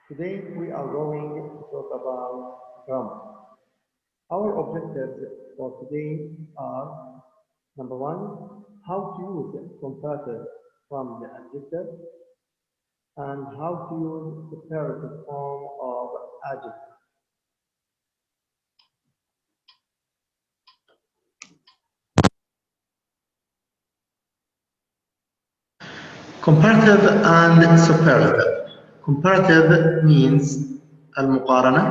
Today we are going to talk about grammar. Our objectives for today are number one, how to use comparative from the adjective and how to use separative form of adjective. Comparative and superlative. Comparative means المقارنة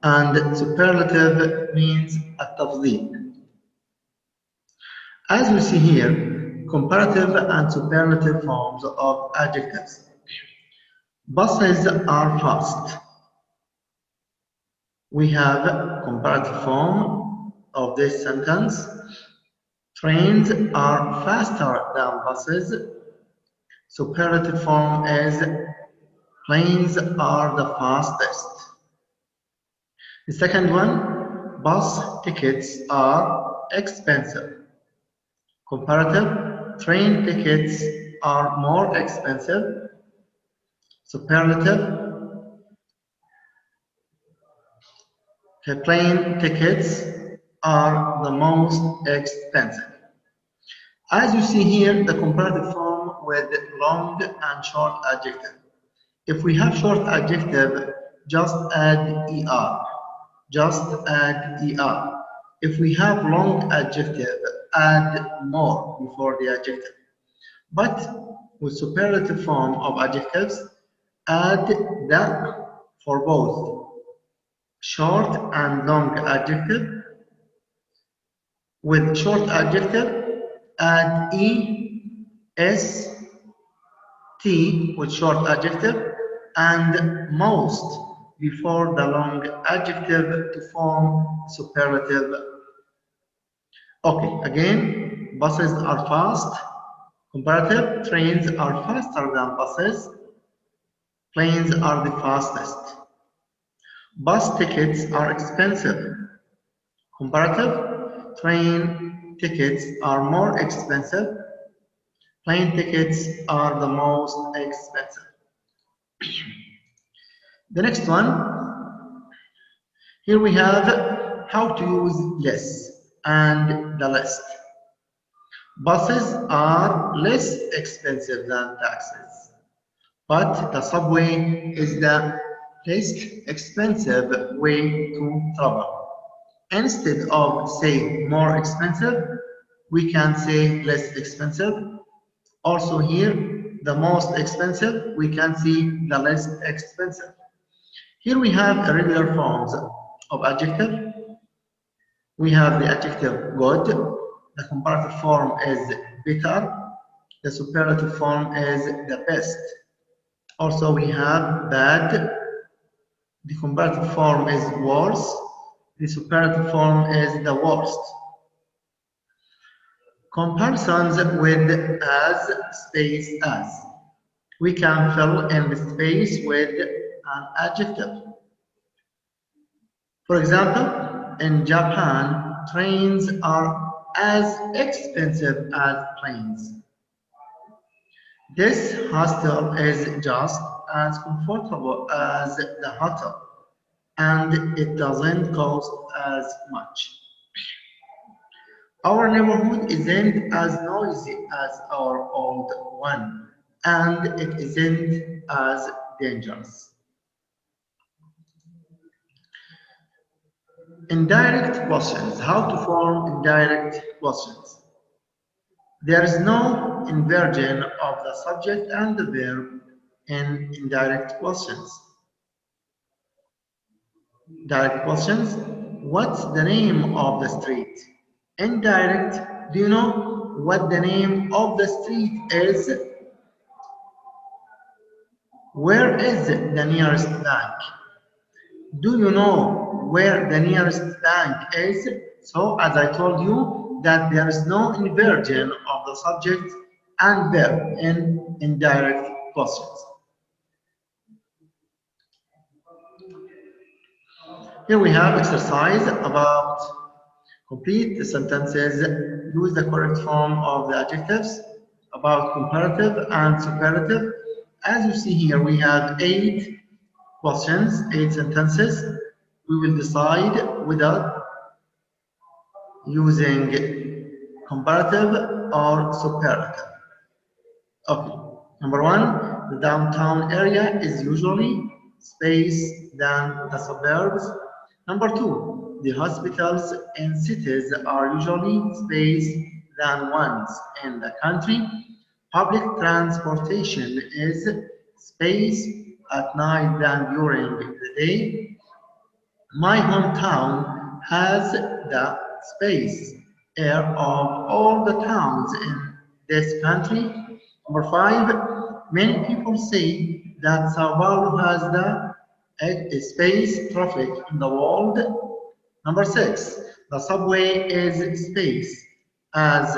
and superlative means التفضيل. As we see here, comparative and superlative forms of adjectives. Buses are fast. We have comparative form of this sentence. Trains are faster than buses. Superlative form is planes are the fastest. The second one, bus tickets are expensive. Comparative, train tickets are more expensive. Superlative, plane tickets are the most expensive. As you see here, the comparative form with long and short adjective. If we have short adjective, just add er. Just add er. If we have long adjective, add more before the adjective. But with superlative form of adjectives, add the for both short and long adjective. With short adjective, add e, s, t with short adjective and most before the long adjective to form superlative. Okay, again, buses are fast. Comparative, trains are faster than buses. Planes are the fastest. Bus tickets are expensive. Comparative, train tickets are more expensive. Plane tickets are the most expensive. The next one, here we have how to use less and the list. Buses are less expensive than taxis, but the subway is the least expensive way to travel. Instead of saying more expensive, we can say less expensive. Also here, the most expensive, we can see the least expensive. Here we have irregular forms of adjective. We have the adjective good. The comparative form is better. The superlative form is the best. Also we have bad. The comparative form is worse. The superlative form is the worst. Comparisons with as, space, as. We can fill in the space with an adjective. For example, in Japan, trains are as expensive as planes. This hostel is just as comfortable as the hotel, and it doesn't cost as much. Our neighborhood isn't as noisy as our old one, and it isn't as dangerous. Indirect questions. How to form indirect questions. There is no inversion of the subject and the verb in indirect questions. Direct questions. What's the name of the street? Indirect. Do you know what the name of the street is? Where is the nearest bank? Do you know where the nearest bank is? So, as I told you, that there is no inversion of the subject and verb in indirect questions. Here we have exercise about complete the sentences, use the correct form of the adjectives, about comparative and superlative. As you see here, we have 8 questions, 8 sentences. We will decide whether using comparative or superlative. Okay, number one, the downtown area is usually space than the suburbs. Number two, the hospitals in cities are usually space than ones in the country. Public transportation is space at night than during the day. My hometown has the space air of all the towns in this country. Number five, many people say that Sao Paulo has the space traffic in the world. Number six, the subway is space as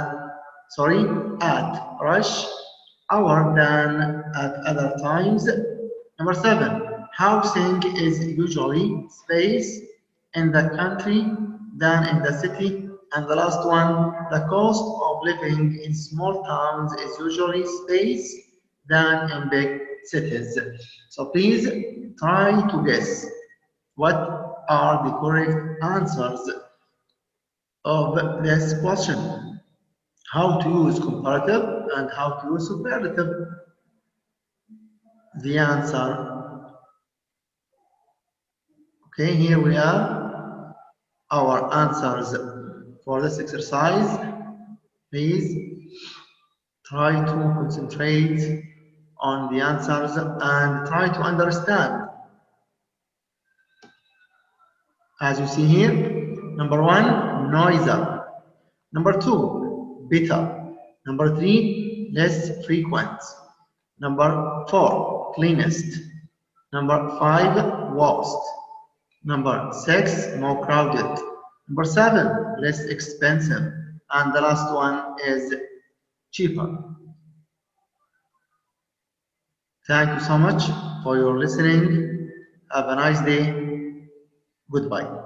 at rush hour than at other times. Number seven, housing is usually space in the country than in the city. And the last one, the cost of living in small towns is usually space than in big cities. So please try to guess what are the correct answers of this question. How to use comparative and how to use superlative. The answer. Okay, here we are. Our answers for this exercise. Please try to concentrate on the answers and try to understand. As you see here, number one, noisier. Number two, bitter. Number three, less frequent. Number four, cleanest. Number five, worst. Number six, more crowded. Number seven, less expensive. And the last one is cheaper. Thank you so much for your listening. Have a nice day. Goodbye.